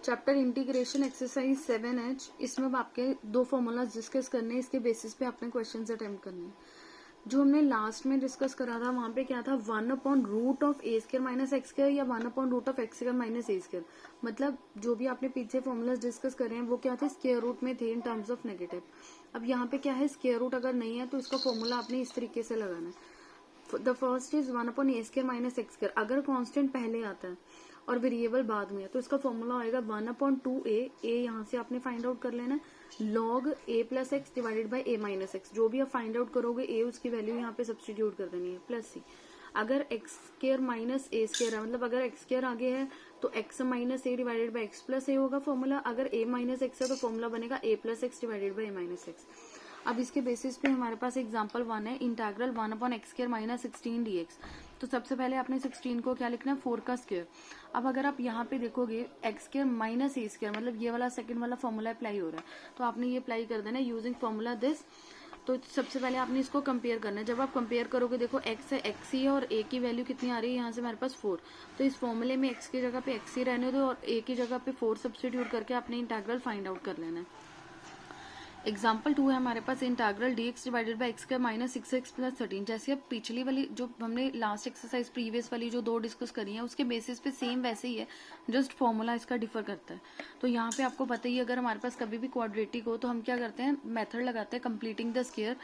Chapter integration exercise 7H, इसमें अब आपके दो फॉर्मूलाज डिस्कस करने हैं, इसके बेसिस पे आपने क्वेश्चंस अटेम्प्ट करने हैं। जो हमने लास्ट में डिस्कस करा था वहां पे क्या था, 1/√(a² - x²) या 1/√(x² - a²। मतलब जो भी आपने पीछे फॉर्मूलाज डिस्कस करे हैं वो क्या थे, स्क्वायर रूट में थे इन टर्म्स ऑफ नेगेटिव। अब यहाँ पे क्या है, स्क्वायर रूट अगर नहीं है तो इसका फॉर्मूला आपने इस तरीके से लगाना है। The first is 1/(a² - x²। अगर कांस्टेंट पहले आता है और वेरिएबल बाद में है तो इसका फॉर्मूला होएगा 1/2a। a यहाँ से आपने फाइंड आउट कर लेना log a + x divided by a - x। जो भी आप फाइंड आउट करोगे a उसकी वैल्यू यहाँ पे सब्सटीट्यूट कर देनी है, प्लस c। अगर x² - a² है, मतलब अगर x² आगे है तो x - a divided by x + a होगा फॉर्मूला। अगर a - x है तो फॉर्मूला बनेगा a + x divided by a - x। अब इसके बेसिस पे हमारे पास एग्जांपल 1 है, इंटीग्रल 1/(x² - 16 dx। तो सबसे पहले आपने 16 को क्या लिखना है, 4 का स्क्वायर। अब अगर आप यहाँ पे देखोगे x² - a², मतलब ये वाला सेकंड वाला फॉर्मूला अप्लाई हो रहा है, तो आपने ये अप्लाई कर देना यूजिंग फॉर्मूला दिस। तो सबसे पहले आपने इसको कंपेयर करना है। जब आप कंपेयर करोगे, देखो x है, x ही है, और a की वैल्यू कितनी आ रही है यहाँ से हमारे पास 4। तो इस फॉर्मूले में x की जगह पे x ही रहने दो और a की जगह पे 4 सब्सटीट्यूट करके आपने इंटीग्रल फाइंड आउट कर लेना है। एग्जाम्पल 2 है हमारे पास, integral dx divided by x² - 6x + 13। जैसे अब पिछली वाली जो हमने लास्ट एक्सरसाइज प्रीवियस वाली जो दो डिस्कस करी है उसके बेसिस पे सेम वैसे ही है, जस्ट फॉर्मूला इसका डिफर करता है। तो यहाँ पे आपको पता ही, अगर हमारे पास कभी भी क्वाड्रेटिक हो तो हम क्या करते हैं, मेथड लगाते हैं कंप्लीटिंग द स्क्वायर।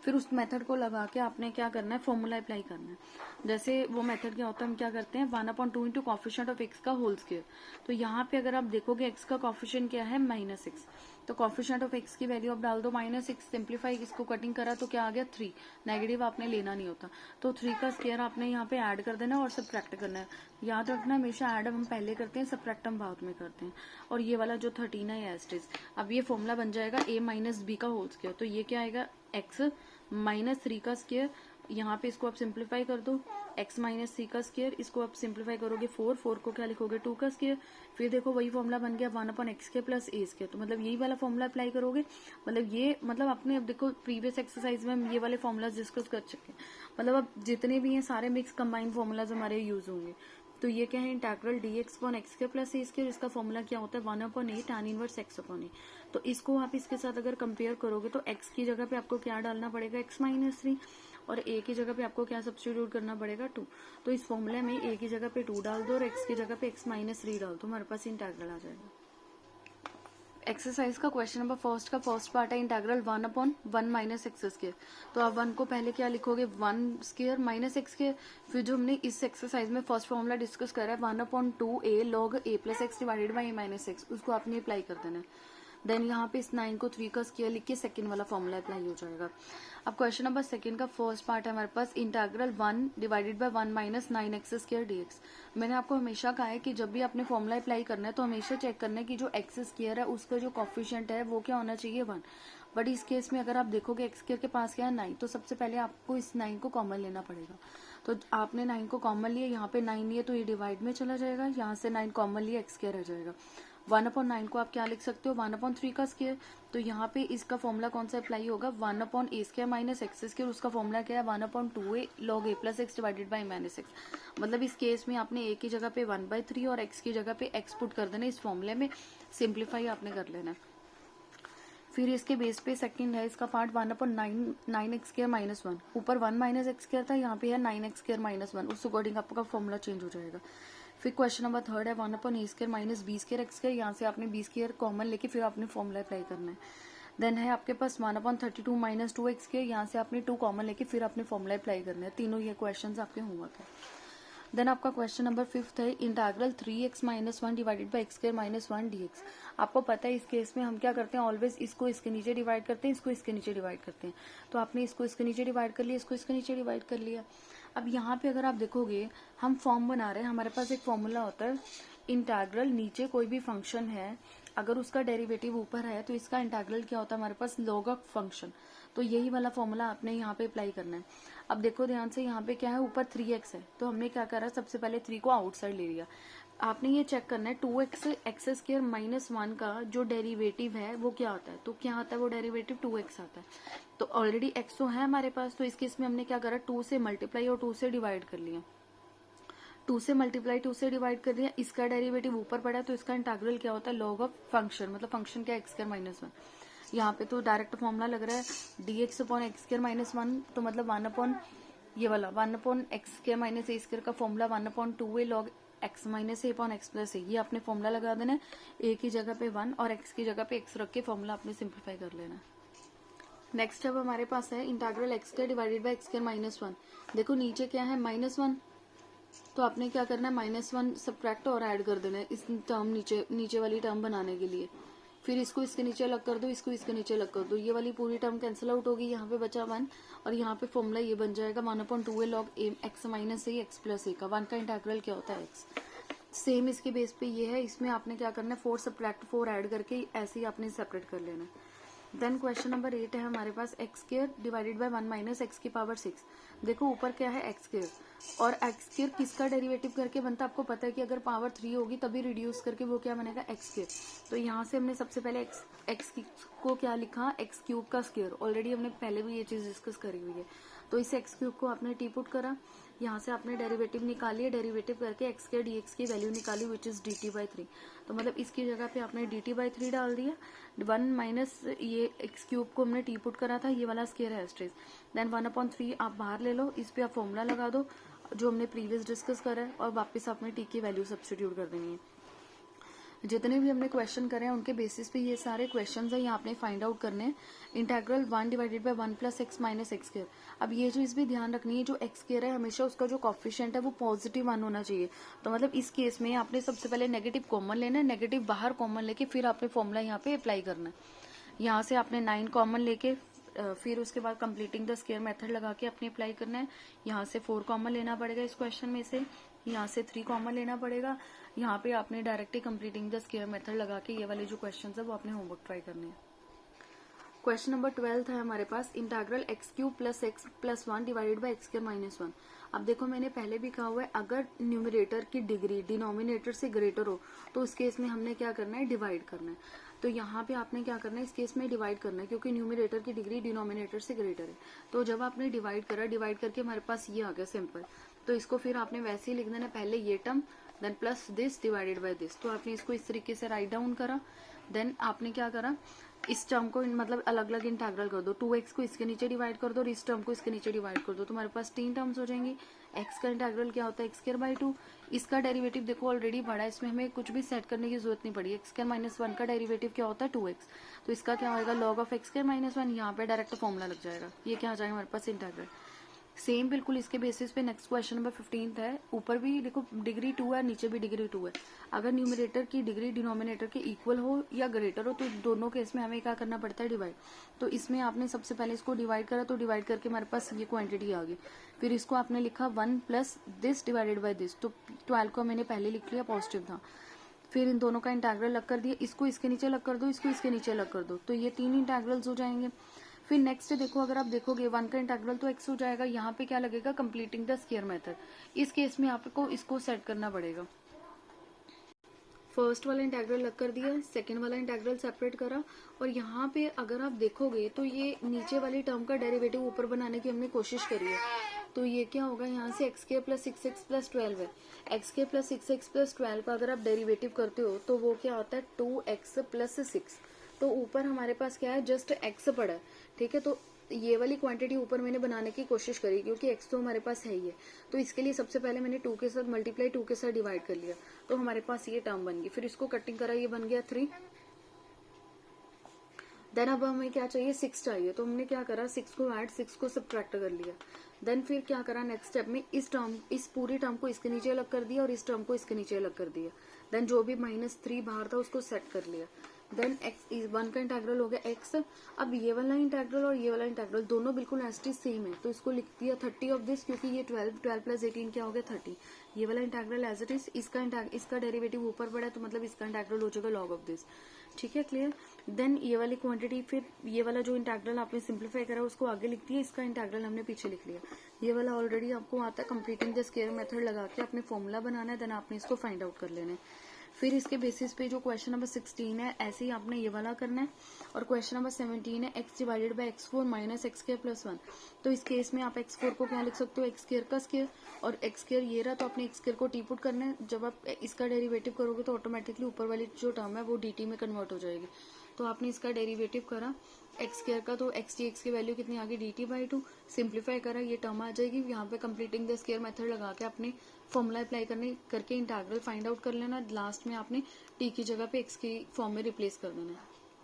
फिर उस मेथड को लगा के आपने क्या करना है, फॉर्मूला अप्लाई करना है। जैसे वो मेथड क्या होता है, हम क्या करते हैं, 1/2 इंटू कॉफिशिएंट ऑफ x का होल स्क्वायर। तो यहाँ पे अगर आप देखोगे x का कॉफिशिएंट क्या है, -6। तो कॉफिशिएंट ऑफ x की वैल्यू आप डाल दो -6, सिंप्लीफाई इसको कटिंग करा तो क्या आ गया, 3। नेगेटिव आपने लेना नहीं होता, तो 3 का स्क्वायर आपने यहाँ पे ऐड कर देना और सब्ट्रैक्ट करना है। याद रखना हमेशा ऐड हम पहले करते हैं, सब्ट्रैक्ट हम बाद में करते हैं। और ये वाला जो 13 है एज इट इज। अब ये फॉर्मूला बन जाएगा a - b का होल स्क्वायर। तो ये क्या आएगा, x - 3 का स्क्वायर। यहाँ पे इसको आप सिंप्लीफाई कर दो, x - c का स्क्वायर। इसको आप सिंप्लीफाई करोगे 4 को क्या लिखोगे, 2 का स्क्वायर। फिर देखो वही फॉर्मूला बन गया 1/x² + a²। तो मतलब यही वाला फॉर्मूला अप्लाई करोगे, मतलब ये मतलब आपने अब देखो प्रीवियस एक्सरसाइज में हम ये वाले फॉर्मूलाज डिस्कस कर चुके हैं। मतलब अब जितने भी हैं सारे मिक्स कंबाइंड फॉर्मूलाज हमारे यूज होंगे। तो ये क्या है, इंटीग्रल dx/x² + a²। इसका फॉर्मूला क्या होता है, 1/a tan इनवर्स x/a। तो इसको आप इसके साथ अगर कंपेयर करोगे तो x की जगह पे आपको क्या डालना पड़ेगा, x - 3, और a की जगह पे आपको क्या सब्स्टिट्यूट करना पड़ेगा, 2। तो इस फॉर्मूले में a की जगह पे 2 डाल दो और x की जगह पे x - 3 डाल दो, हमारे पास इंटीग्रल आ जाएगा। एक्सरसाइज का क्वेश्चन नंबर फर्स्ट का फर्स्ट पार्ट है इंटीग्रल 1/1 - x²। तो आप 1 को पहले क्या लिखोगे, 1² - x²। फिर जो हमने इस एक्सरसाइज में फर्स्ट फॉर्मूला डिस्कस करा है 1/2a log a + x divided by a - x, उसको आपने अप्लाई कर देना है। देन यहाँ पे इस 9 को 3 का स्क्वायर लिख के सेकंड वाला फॉर्मूला अप्लाई हो जाएगा। अब क्वेश्चन नंबर सेकंड का फर्स्ट पार्ट है हमारे पास, integral 1 divided by 1 - 9x² dx। मैंने आपको हमेशा कहा है कि जब भी आपने फॉर्मूला अप्लाई करना है तो हमेशा चेक करना है कि जो x² है उसका जो कॉफिशिएंट है वो क्या होना चाहिए, 1। बट इस केस में अगर आप देखोगे x² के पास क्या है, 9, तो सबसे पहले आपको इस 9 को कॉमन लेना पड़ेगा। तो आपने 9 को कॉमन लिया, यहाँ पे 9 लिया तो ये डिवाइड में चला जाएगा, यहाँ से 9 कॉमन लिया, x² रह जाएगा। 1/9 को आप क्या लिख सकते हो, 1/3 का स्क्वायर। तो यहाँ पे इसका फॉर्मूला कौन सा अप्लाई होगा, 1/a² - x²। उसका फॉर्मूला क्या है, 1/2a log a + x divided by a - x। मतलब इस केस में आपने a की जगह पे 1/3 और x की जगह पे x पुट कर देना इस फॉर्मूले में, सिंप्लीफाई आपने कर लेना। फिर इसके बेस पे सेकंड है इसका पार्ट 1/9x² - 1। ऊपर 1 - x² था, यहाँ पे है 9x² - 1, उस अकॉर्डिंग आपका फॉर्मूला चेंज हो जाएगा। फिर क्वेश्चन नंबर थर्ड है 1/a² - b² x²। यहाँ से आपने b² कॉमन लेके फिर आपने फॉर्मूला अप्लाई करना है। देन है आपके पास 1/32 - 2x²। यहाँ से आपने 2 कॉमन लेके फिर आपने फॉर्मूला अप्लाई करना है। तीनों ये क्वेश्चन आपके होमवर्क है। देन आपका क्वेश्चन नंबर फिफ्थ है integral 3x - 1 divided by x² - 1 dx। आपको पता है इस केस में हम क्या करते हैं, ऑलवेज इसको इसके नीचे डिवाइड करते हैं, इसको इसके नीचे डिवाइड करते हैं। तो आपने इसको इसके नीचे डिवाइड कर लिया, इसको इसके नीचे डिवाइड कर लिया। अब यहाँ पे अगर आप देखोगे हम फॉर्म बना रहे हैं, हमारे पास एक फॉर्मूला होता है इंटीग्रल, नीचे कोई भी फंक्शन है अगर उसका डेरिवेटिव ऊपर है तो इसका इंटीग्रल क्या होता है हमारे पास, लॉग ऑफ फंक्शन। तो यही वाला फॉर्मूला आपने यहाँ पे अप्लाई करना है। अब देखो ध्यान से, यहाँ पे क्या है, ऊपर 3x है, तो हमने क्या करा, सबसे पहले 3 को आउटसाइड ले लिया। आपने ये चेक करना है 2x x² - 1 का जो डेरिवेटिव है वो क्या आता है। तो क्या आता है वो डेरिवेटिव, 2x आता है। तो ऑलरेडी x तो है हमारे पास, तो इस केस में हमने क्या करा, 2 से मल्टीप्लाई और 2 से डिवाइड कर लिया। 2 से मल्टीप्लाई 2 से डिवाइड कर दिया, इसका डेरिवेटिव ऊपर पड़ा तो इसका इंटीग्रल क्या होता है, log ऑफ फंक्शन, मतलब फंक्शन क्या x स्क्वायर माइनस 1। यहाँ पे तो डायरेक्ट फॉर्मूला लग रहा है dx upon x square minus 1, तो मतलब 1 अपॉन ये वाला 1 upon x square minus a square का formula 1 upon 2a log x minus a upon x plus a, ये आपने फॉर्मूला लगा देना है, a की जगह पे 1 और x की जगह पे x रख के फॉर्मूला आपने सिंप्लीफाई कर लेना। नेक्स्ट अब हमारे पास है integral x square divided by x square minus 1। देखो नीचे क्या है -1, तो आपने क्या करना है -1 सब्ट्रैक्ट और ऐड कर देना है इस टर्म नीचे वाली टर्म बनाने के लिए। फिर इसको इसके नीचे अलग कर दो, इसको इसके नीचे अलग कर दो, ये वाली पूरी टर्म कैंसिल आउट होगी, यहाँ पे बचा 1 और यहाँ पे फॉर्मूला ये बन जाएगा 1/2a log x माइनस ए एक्स प्लस ए का 1 का इंटीग्रल क्या होता है x। सेम इसके बेस पे ये है, इसमें आपने क्या करना है 4 सब्ट्रैक्ट 4 ऐड करके ऐसे ही आपने सेपरेट कर लेना है। देन क्वेश्चन नंबर 8 है हमारे पास x square divided by 1 minus x की पावर 6। देखो ऊपर क्या है एक्स स्क्वायर, और एक्स स्क्वायर किसका डेरिवेटिव करके बनता है, आपको पता है कि अगर पावर 3 होगी तभी रिड्यूस करके वो क्या बनेगा एक्स स्क्वायर। तो यहाँ से हमने सबसे पहले एक्स को क्या लिखा, एक्स क्यूब का स्क्वायर, ऑलरेडी हमने पहले भी ये चीज डिस्कस करी हुई है। तो इस एक्स क्यूब को आपने टी पुट करा, यहाँ से आपने डेरिवेटिव निकाली है, डेरिवेटिव करके एक्स के डी एक्स की वैल्यू निकाली विच इज dt बाई 3। तो मतलब इसकी जगह पे आपने dt बाई 3 डाल दिया, 1 माइनस ये एक्स क्यूब को हमने टी पुट करा था, ये वाला स्क्वायर है स्ट्रेस, देन 1/3 आप बाहर ले लो, इस पे आप फॉर्मूला लगा दो जो हमने प्रीवियस डिस्कस करा है और वापस आपने टी की वैल्यू सब्स्टिट्यूट कर देनी है। जितने भी हमने क्वेश्चन करे हैं उनके बेसिस पे ये सारे क्वेश्चंस है, ये आपने फाइंड आउट करने हैं। Integral 1 divided by 1 plus x minus x square. अब ये चीज भी ध्यान रखनी है, जो एक्स स्क्वायर है हमेशा उसका जो कॉफिशिएंट है वो पॉजिटिव 1 होना चाहिए। तो मतलब इस केस में आपने सबसे पहले नेगेटिव कॉमन लेना है, नेगेटिव बाहर कॉमन लेके फिर आपने फॉर्मूला यहाँ पे अप्लाई करना है। यहाँ से आपने 9 कॉमन लेके फिर उसके बाद कंप्लीटिंग द स्क्वायर मेथड लगा के अपने अप्लाई करना है। यहाँ से 4 कॉमन लेना पड़ेगा इस क्वेश्चन में से, यहाँ से 3 कॉमन लेना पड़ेगा, यहाँ पे आपने directly completing the square method लगा के ये वाले जो क्वेश्चन है वो आपने होमवर्क ट्राई करने हैं। क्वेश्चन नंबर 12 है हमारे पास integral x cube plus x plus 1 divided by x square minus 1। अब देखो मैंने पहले भी कहा हुआ है, अगर न्यूमरेटर की डिग्री डिनोमिनेटर से ग्रेटर हो तो उस केस में हमने क्या करना है, डिवाइड करना है। तो यहाँ पे आपने क्या करना है, इस केस में डिवाइड करना है क्योंकि न्यूमरेटर की डिग्री डिनोमिनेटर से ग्रेटर है। तो जब आपने डिवाइड करा, डिवाइड करके हमारे पास ये आ गया सिंपल, तो इसको फिर आपने वैसे ही लिख देना, पहले ये term then plus this divided by this. तो आपने इसको इस तरीके से राइट डाउन करा, देन आपने क्या करा, इस टर्म को मतलब अलग अलग इंटीग्रल कर दो, 2x को इसके नीचे डिवाइड कर दो और इस टर्म को इसके नीचे डिवाइड कर दो, तो हमारे पास 3 टर्म्स हो जाएंगी। x का इंटीग्रल क्या होता है, एक्स स्क्वायर बाई 2। इसका डेरिवेटिव देखो ऑलरेडी बड़ा है, इसमें हमें कुछ भी सेट करने की जरूरत नहीं पड़ी। एक्स स्क्वायर माइनस 1 का डेरिवेटिव क्या होता है 2x, तो इसका क्या होगा log of x square minus 1, यहाँ पे डायरेक्ट फॉर्मूला लग जाएगा, ये क्या आ जाएगा हमारे पास इंटीग्रल। सेम बिल्कुल इसके बेसिस पे नेक्स्ट क्वेश्चन नंबर 15 है। ऊपर भी देखो डिग्री 2 है, नीचे भी डिग्री 2 है। अगर न्यूमरेटर की डिग्री डिनोमिनेटर के इक्वल हो या ग्रेटर हो तो दोनों केस में हमें क्या करना पड़ता है, डिवाइड। तो इसमें आपने सबसे पहले इसको डिवाइड करा, तो डिवाइड करके हमारे पास ये क्वांटिटी आ गई। फिर इसको आपने लिखा 1 plus this divided by this, तो 12 को मैंने पहले लिख लिया, पॉजिटिव था। फिर इन दोनों का इंटीग्रल अलग कर दिया, इसको इसके नीचे अलग कर दो, इसको इसके नीचे अलग कर दो, तो ये 3 इंटीग्रल्स हो जाएंगे। फिर नेक्स्ट देखो, अगर आप देखोगे 1 का इंटीग्रल तो x हो जाएगा, यहाँ पे क्या लगेगा, कंप्लीटिंग द स्क्वायर मेथड। इस केस में आपको इसको सेट करना पड़ेगा। फर्स्ट वाला इंटीग्रल अलग कर दिया, सेकंड वाला इंटीग्रल सेपरेट करा, और यहाँ पे अगर आप देखोगे तो ये नीचे वाली टर्म का डेरिवेटिव ऊपर बनाने की हमने कोशिश करी है। तो ये क्या होगा, यहाँ से एक्स के प्लस 6x प्लस 12 है, एक्स के प्लस 6x प्लस 12 का अगर आप डेरिवेटिव करते हो तो वो क्या होता है 2x प्लस 6। तो ऊपर हमारे पास क्या है, जस्ट x पड़ा है, ठीक है। तो ये वाली क्वांटिटी ऊपर मैंने बनाने की कोशिश करी क्योंकि x तो हमारे पास है ही है। तो इसके लिए सबसे पहले मैंने 2 के साथ मल्टीप्लाई 2 के साथ डिवाइड कर लिया, तो हमारे पास ये टर्म बन गई। फिर इसको कटिंग करा, ये बन गया 3। देन अब हमें क्या चाहिए, 6 चाहिए, तो हमने क्या करा, 6 को ऐड 6 को सब्ट्रैक्ट कर लिया। देन फिर क्या करा, नेक्स्ट स्टेप में इस पूरी टर्म को इसके नीचे अलग कर दिया और इस टर्म को इसके नीचे अलग कर दिया। देन जो भी -3 बाहर था उसको सेट कर लिया। देन एक्स 1 का इंटीग्रल हो गया x। अब ये वाला इंटीग्रल और ये वाला इंटीग्रल दोनों बिल्कुल एस सेम है, तो इसको लिख दिया 30 ऑफ दिस, क्योंकि ये 12 प्लस 18 क्या हो गया 30। ये वाला इंटीग्रल एज इट इज, इसका डेरिवेटिव ऊपर पड़ा है तो मतलब इसका इंटीग्रल हो जाएगा log ऑफ दिस, ठीक है, क्लियर। देन ये वाली क्वांटिटी, फिर ये वाला जो इंटीग्रल आपने सिंप्लीफाई करा उसको आगे लिख दिया, इसका इंटीग्रल हमने पीछे लिख लिया। ये वाला ऑलरेडी आपको आता है, कंप्लीटिंग द स्क्वायर मेथड लगा के आपने फॉर्मूला बनाना है, देन आपने इसको फाइंड आउट कर लेना है। फिर इसके बेसिस पे जो क्वेश्चन नंबर 16 है ऐसे ही आपने ये वाला करना है। और क्वेश्चन नंबर 17 है x divided by x4 minus x square plus 1। तो इस केस में आप x4 को क्या लिख सकते हो, एक्स स्क्वायर का स्क्वायर, और एक्स स्क्वायर ये रहा तो आपने एक्स स्क्वायर को टी पुट करना है। जब आप इसका डेरिवेटिव करोगे तो ऑटोमेटिकली ऊपर वाली जो टर्म है वो dt में कन्वर्ट हो जाएगी। तो आपने इसका डेरिवेटिव करा एक्स स्क्वायर का, तो एक्स डी एक्स की वैल्यू कितनी आ गई dt/2। सिंप्लीफाई करा, ये टर्म आ जाएगी। यहाँ पे कंप्लीटिंग द स्क्वायर मेथड लगा के आपने फॉर्मूला अप्लाई करके इंटीग्रल फाइंड आउट कर लेना। लास्ट में आपने टी की जगह पे एक्स की फॉर्म में रिप्लेस कर देना है।